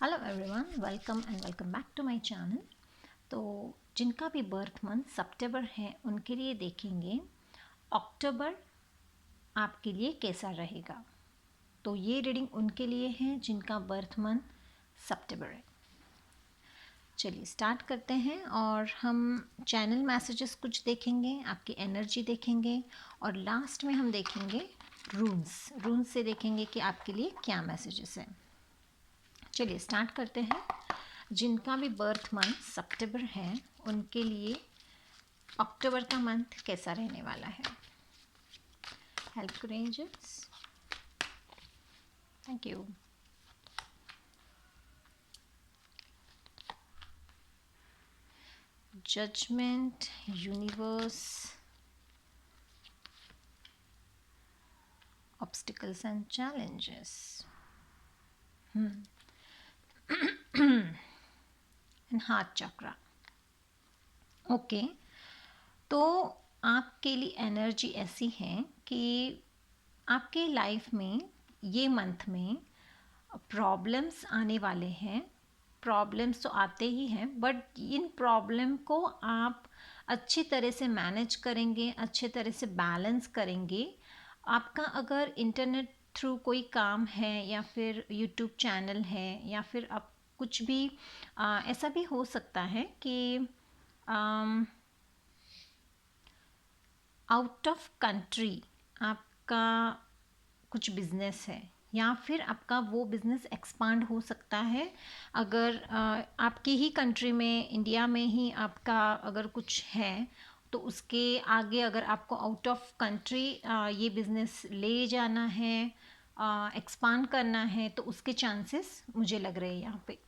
Hello everyone, welcome and welcome back to my channel. तो जिनका भी बर्थ मंथ सितंबर है उनके लिए देखेंगे अक्टूबर आपके लिए कैसा रहेगा। तो ये रीडिंग उनके लिए है जिनका बर्थ मंथ सितंबर है। चलिए स्टार्ट करते हैं और हम चैनल मैसेजेस कुछ देखेंगे, आपकी एनर्जी देखेंगे और लास्ट में हम देखेंगे रून्स से देखेंगे कि आपके लिए क्या मैसेजेस हैं। चलिए स्टार्ट करते हैं। जिनका भी बर्थ मंथ सितंबर है उनके लिए अक्टूबर का मंथ कैसा रहने वाला है। हेल्प करें angels, thank you. Judgement, universe, obstacles and challenges and heart chakra. Okay, तो आपके लिए एनर्जी ऐसी है कि आपके लाइफ में ये मंथ में प्रॉब्लम्स आने वाले हैं। प्रॉब्लम्स तो आते ही हैं, बट इन प्रॉब्लम को आप अच्छी तरह से मैनेज करेंगे, अच्छे तरह से बैलेंस करेंगे। आपका अगर इंटरनेट थ्रू कोई काम है या फिर यूट्यूब चैनल है या फिर आप कुछ भी ऐसा भी हो सकता है कि आउट ऑफ कंट्री आपका कुछ बिजनेस है या फिर आपका वो बिज़नेस एक्सपांड हो सकता है। अगर आपकी ही कंट्री में, इंडिया में ही आपका अगर कुछ है तो उसके आगे अगर आपको आउट ऑफ कंट्री ये बिज़नेस ले जाना है, एक्सपांड करना है, तो उसके चांसेस मुझे लग रहे हैं यहाँ पे।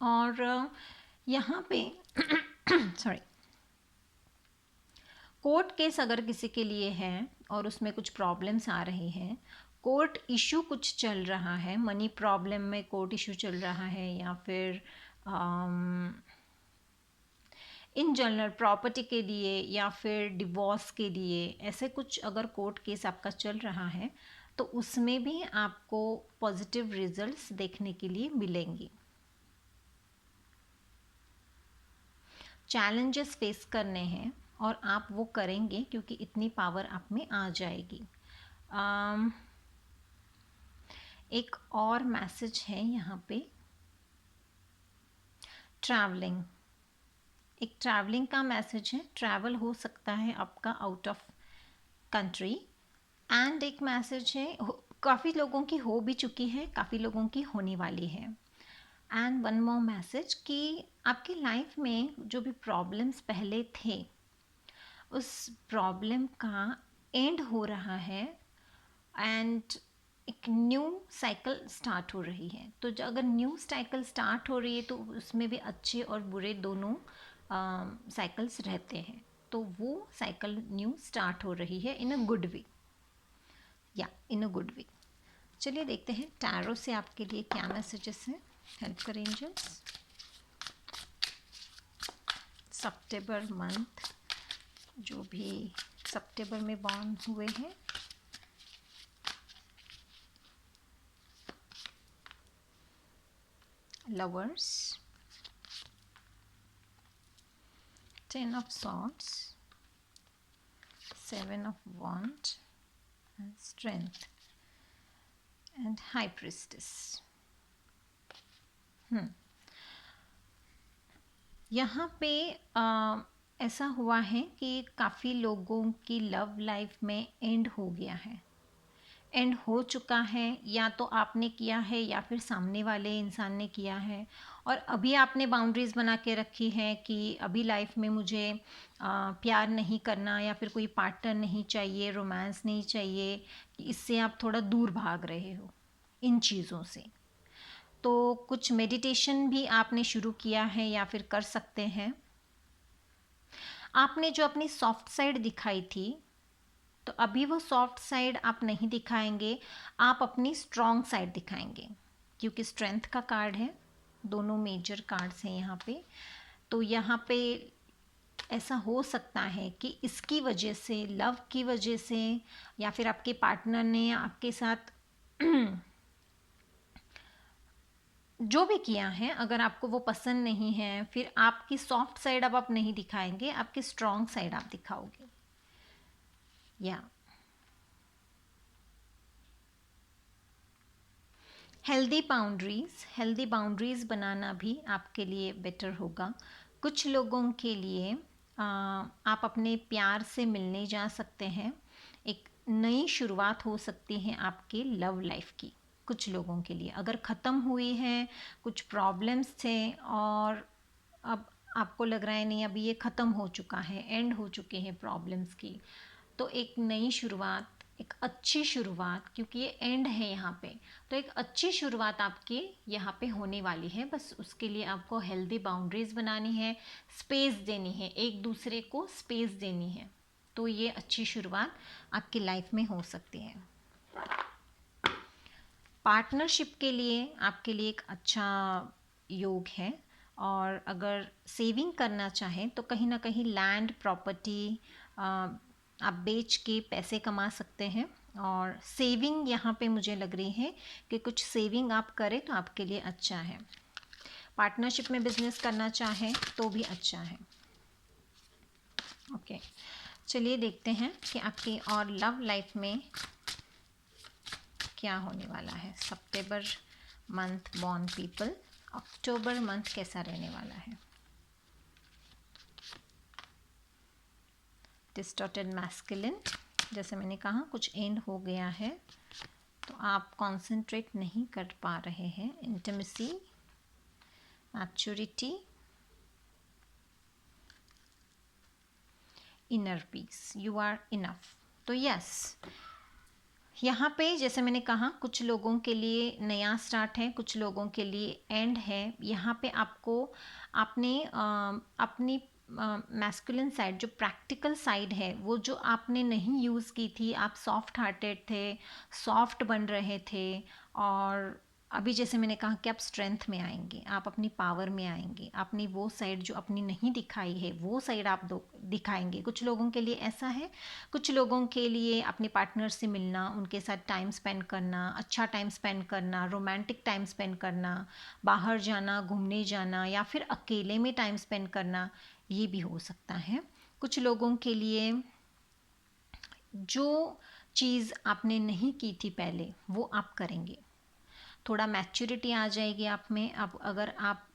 और यहाँ पे सॉरी, कोर्ट केस अगर किसी के लिए है और उसमें कुछ प्रॉब्लम्स आ रही हैं, कोर्ट इशू कुछ चल रहा है, मनी प्रॉब्लम में कोर्ट इशू चल रहा है या फिर इन जनरल प्रॉपर्टी के लिए या फिर डिवोर्स के लिए, ऐसे कुछ अगर कोर्ट केस आपका चल रहा है तो उसमें भी आपको पॉजिटिव रिजल्ट्स देखने के लिए मिलेंगी। चैलेंजेस फेस करने हैं और आप वो करेंगे क्योंकि इतनी पावर आप में आ जाएगी। एक और मैसेज है यहाँ पे, ट्रैवलिंग। एक ट्रैवलिंग का मैसेज है, ट्रैवल हो सकता है आपका आउट ऑफ कंट्री। एंड एक मैसेज है, काफ़ी लोगों की हो भी चुकी है, काफ़ी लोगों की होने वाली है। एंड वन मोर मैसेज कि आपकी लाइफ में जो भी प्रॉब्लम्स पहले थे उस प्रॉब्लम का एंड हो रहा है एंड एक न्यू साइकिल स्टार्ट हो रही है। तो अगर न्यू साइकिल स्टार्ट हो रही है तो उसमें भी अच्छे और बुरे दोनों साइकिल्स रहते हैं। तो वो साइकिल न्यू स्टार्ट हो रही है इन अ गुड वे, या इन अ गुड वे। चलिए देखते हैं टैरो से आपके लिए क्या मैसेजेस हैं। हेल्प करें एंजल्स। सितंबर मंथ, जो भी सितंबर में बॉर्न हुए हैं, lovers, 10 of swords, 7 of wands, and strength, and high priestess। यहाँ पे ऐसा हुआ है कि काफ़ी लोगों की लव लाइफ में एंड हो गया है, एंड हो चुका है, या तो आपने किया है या फिर सामने वाले इंसान ने किया है। और अभी आपने बाउंड्रीज़ बना के रखी है कि अभी लाइफ में मुझे प्यार नहीं करना या फिर कोई पार्टनर नहीं चाहिए, रोमांस नहीं चाहिए, कि इससे आप थोड़ा दूर भाग रहे हो इन चीज़ों से। तो कुछ मेडिटेशन भी आपने शुरू किया है या फिर कर सकते हैं। आपने जो अपनी सॉफ्ट साइड दिखाई थी, तो अभी वो सॉफ्ट साइड आप नहीं दिखाएंगे, आप अपनी स्ट्रॉन्ग साइड दिखाएंगे, क्योंकि स्ट्रेंथ का कार्ड है, दोनों मेजर कार्ड्स हैं यहाँ पे। तो यहाँ पे ऐसा हो सकता है कि इसकी वजह से, लव की वजह से, या फिर आपके पार्टनर ने आपके साथ जो भी किया है अगर आपको वो पसंद नहीं है, फिर आपकी सॉफ्ट साइड अब आप नहीं दिखाएंगे, आपकी स्ट्रॉन्ग साइड आप दिखाओगे। या हेल्दी बाउंड्रीज बनाना भी आपके लिए बेटर होगा। कुछ लोगों के लिए आप अपने प्यार से मिलने जा सकते हैं। एक नई शुरुआत हो सकती है आपके लव लाइफ की। कुछ लोगों के लिए अगर ख़त्म हुई है, कुछ प्रॉब्लम्स थे और अब आपको लग रहा है नहीं अभी ये ख़त्म हो चुका है, एंड हो चुके हैं प्रॉब्लम्स की, तो एक नई शुरुआत, एक अच्छी शुरुआत, क्योंकि ये एंड है यहाँ पे, तो एक अच्छी शुरुआत आपकी यहाँ पे होने वाली है। बस उसके लिए आपको हेल्दी बाउंड्रीज बनानी है, स्पेस देनी है, एक दूसरे को स्पेस देनी है, तो ये अच्छी शुरुआत आपकी लाइफ में हो सकती है। पार्टनरशिप के लिए आपके लिए एक अच्छा योग है। और अगर सेविंग करना चाहें तो कहीं ना कहीं लैंड प्रॉपर्टी आप बेच के पैसे कमा सकते हैं। और सेविंग यहाँ पे मुझे लग रही है कि कुछ सेविंग आप करें तो आपके लिए अच्छा है। पार्टनरशिप में बिजनेस करना चाहें तो भी अच्छा है। ओके, चलिए देखते हैं कि आपकी और लव लाइफ में क्या होने वाला है। सितंबर मंथ बॉर्न पीपल, अक्टूबर मंथ कैसा रहने वाला है। डिस्टॉर्टेड मैस्कुलिन, जैसे मैंने कहा कुछ एंड हो गया है तो आप कंसंट्रेट नहीं कर पा रहे हैं। Intimacy, maturity, inner peace, you are enough. तो यस, यहाँ पे जैसे मैंने कहा कुछ लोगों के लिए नया स्टार्ट है, कुछ लोगों के लिए एंड है। यहाँ पे आपको आपने अपनी मैस्कुलिन साइड, जो प्रैक्टिकल साइड है, वो जो आपने नहीं यूज़ की थी, आप सॉफ्ट हार्टेड थे, सॉफ्ट बन रहे थे, और अभी जैसे मैंने कहा कि आप स्ट्रेंथ में आएंगे, आप अपनी पावर में आएंगे, आपने वो साइड जो अपनी नहीं दिखाई है वो साइड आप दिखाएंगे। कुछ लोगों के लिए ऐसा है। कुछ लोगों के लिए अपने पार्टनर से मिलना, उनके साथ टाइम स्पेंड करना, अच्छा टाइम स्पेंड करना, रोमांटिक टाइम स्पेंड करना, बाहर जाना, घूमने जाना, या फिर अकेले में टाइम स्पेंड करना, ये भी हो सकता है। कुछ लोगों के लिए जो चीज़ आपने नहीं की थी पहले वो आप करेंगे। थोड़ा मैच्योरिटी आ जाएगी आप में। अब अगर आप,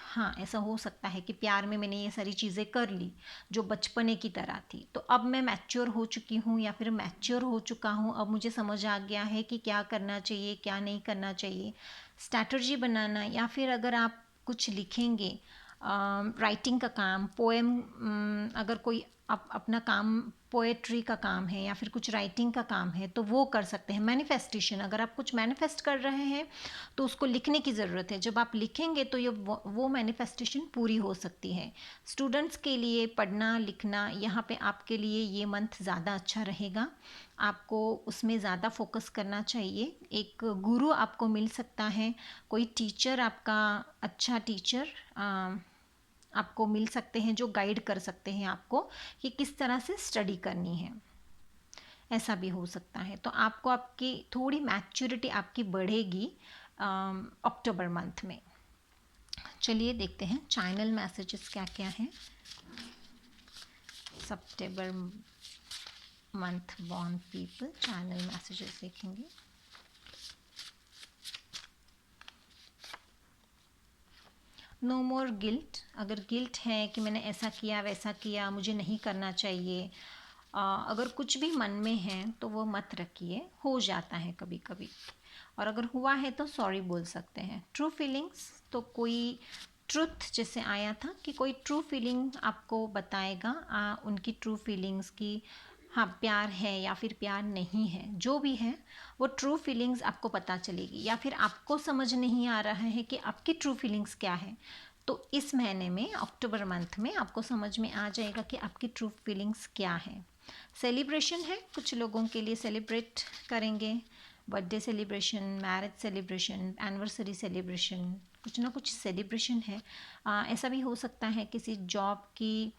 हाँ ऐसा हो सकता है कि प्यार में मैंने ये सारी चीज़ें कर ली जो बचपने की तरह थी, तो अब मैं मैच्योर हो चुकी हूँ या फिर मैच्योर हो चुका हूँ, अब मुझे समझ आ गया है कि क्या करना चाहिए क्या नहीं करना चाहिए, स्ट्रैटेजी बनाना। या फिर अगर आप कुछ लिखेंगे, राइटिंग का काम, पोएम, अगर कोई अपना काम पोएट्री का काम है या फिर कुछ राइटिंग का काम है तो वो कर सकते हैं। मैनिफेस्टेशन, अगर आप कुछ मैनिफेस्ट कर रहे हैं तो उसको लिखने की ज़रूरत है। जब आप लिखेंगे तो ये वो मैनिफेस्टेशन पूरी हो सकती है। स्टूडेंट्स के लिए पढ़ना लिखना, यहाँ पे आपके लिए ये मंथ ज़्यादा अच्छा रहेगा। आपको उसमें ज़्यादा फोकस करना चाहिए। एक गुरु आपको मिल सकता है, कोई टीचर आपका, अच्छा टीचर आपको मिल सकते हैं जो गाइड कर सकते हैं आपको कि किस तरह से स्टडी करनी है। ऐसा भी हो सकता है। तो आपको आपकी थोड़ी मैच्योरिटी आपकी बढ़ेगी अक्टूबर मंथ में। चलिए देखते हैं चैनल मैसेजेस क्या क्या हैं। सितंबर month born people, channel messages देखेंगे। नो मोर गिल्ट, अगर गिल्ट है कि मैंने ऐसा किया वैसा किया, मुझे नहीं करना चाहिए, अगर कुछ भी मन में है तो वो मत रखिए, हो जाता है कभी कभी। और अगर हुआ है तो सॉरी बोल सकते हैं। ट्रू फीलिंग्स, तो कोई ट्रुथ जैसे आया था कि कोई ट्रू फीलिंग आपको बताएगा, उनकी ट्रू फीलिंग्स की, हाँ प्यार है या फिर प्यार नहीं है, जो भी है वो ट्रू फीलिंग्स आपको पता चलेगी। या फिर आपको समझ नहीं आ रहा है कि आपकी ट्रू फीलिंग्स क्या है, तो इस महीने में अक्टूबर मंथ में आपको समझ में आ जाएगा कि आपकी ट्रू फीलिंग्स क्या है। सेलिब्रेशन है, कुछ लोगों के लिए सेलिब्रेट करेंगे, birthday celebration, marriage celebration, anniversary celebration, कुछ ना कुछ सेलिब्रेशन है। ऐसा भी हो सकता है किसी जॉब की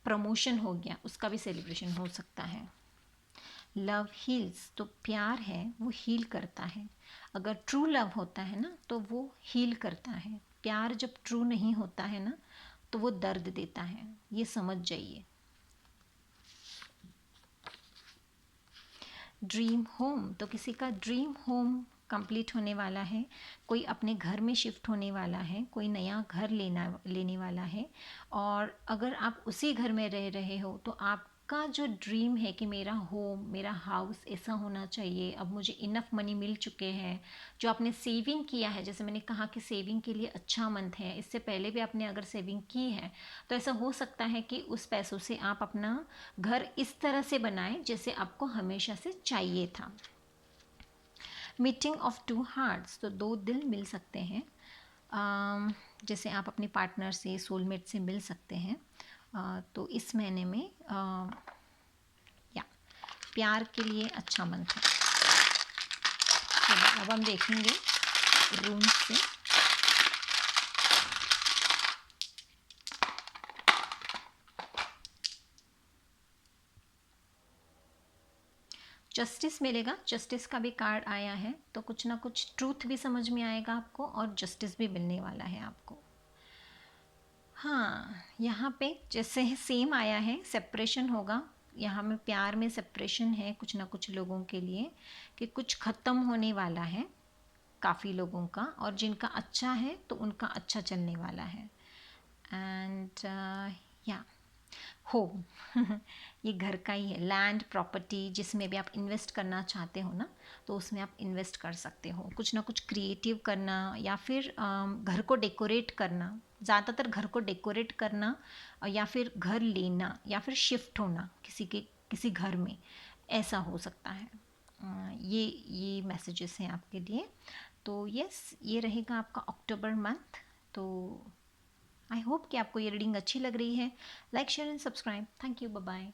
प्रमोशन हो गया, उसका भी सेलिब्रेशन हो सकता है। लव हील्स, तो प्यार है वो हील करता है। अगर ट्रू लव होता है ना तो वो हील करता है। प्यार जब ट्रू नहीं होता है ना तो वो दर्द देता है, ये समझ जाइए। ड्रीम होम, तो किसी का ड्रीम होम कंप्लीट होने वाला है, कोई अपने घर में शिफ्ट होने वाला है, कोई नया घर लेने वाला है। और अगर आप उसी घर में रह रहे हो तो आपका जो ड्रीम है कि मेरा होम, मेरा हाउस ऐसा होना चाहिए, अब मुझे इनफ मनी मिल चुके हैं, जो आपने सेविंग किया है, जैसे मैंने कहा कि सेविंग के लिए अच्छा मंथ है, इससे पहले भी आपने अगर सेविंग की है तो ऐसा हो सकता है कि उस पैसों से आप अपना घर इस तरह से बनाएं जैसे आपको हमेशा से चाहिए था। मीटिंग ऑफ टू हार्ट्स, तो दो दिल मिल सकते हैं। जैसे आप अपने पार्टनर से, सोलमेट से मिल सकते हैं। तो इस महीने में या प्यार के लिए अच्छा मंथ है। चलो अब हम देखेंगे रूम से। जस्टिस मिलेगा, जस्टिस का भी कार्ड आया है, तो कुछ ना कुछ ट्रूथ भी समझ में आएगा आपको और जस्टिस भी मिलने वाला है आपको। हाँ, यहाँ पे जैसे सेम आया है, सेपरेशन होगा। यहाँ में प्यार में सेपरेशन है कुछ ना कुछ लोगों के लिए, कि कुछ ख़त्म होने वाला है काफ़ी लोगों का, और जिनका अच्छा है तो उनका अच्छा चलने वाला है। एंड या होम ये घर का ही है। लैंड प्रॉपर्टी जिसमें भी आप इन्वेस्ट करना चाहते हो ना तो उसमें आप इन्वेस्ट कर सकते हो। कुछ ना कुछ क्रिएटिव करना या फिर घर को डेकोरेट करना, ज़्यादातर घर को डेकोरेट करना, या फिर घर लेना या फिर शिफ्ट होना किसी घर में, ऐसा हो सकता है। ये मैसेजेस हैं आपके लिए। तो यस, ये रहेगा आपका अक्टूबर मंथ। तो आई होप कि आपको ये रीडिंग अच्छी लग रही है। Like share and subscribe. Thank you, bye bye.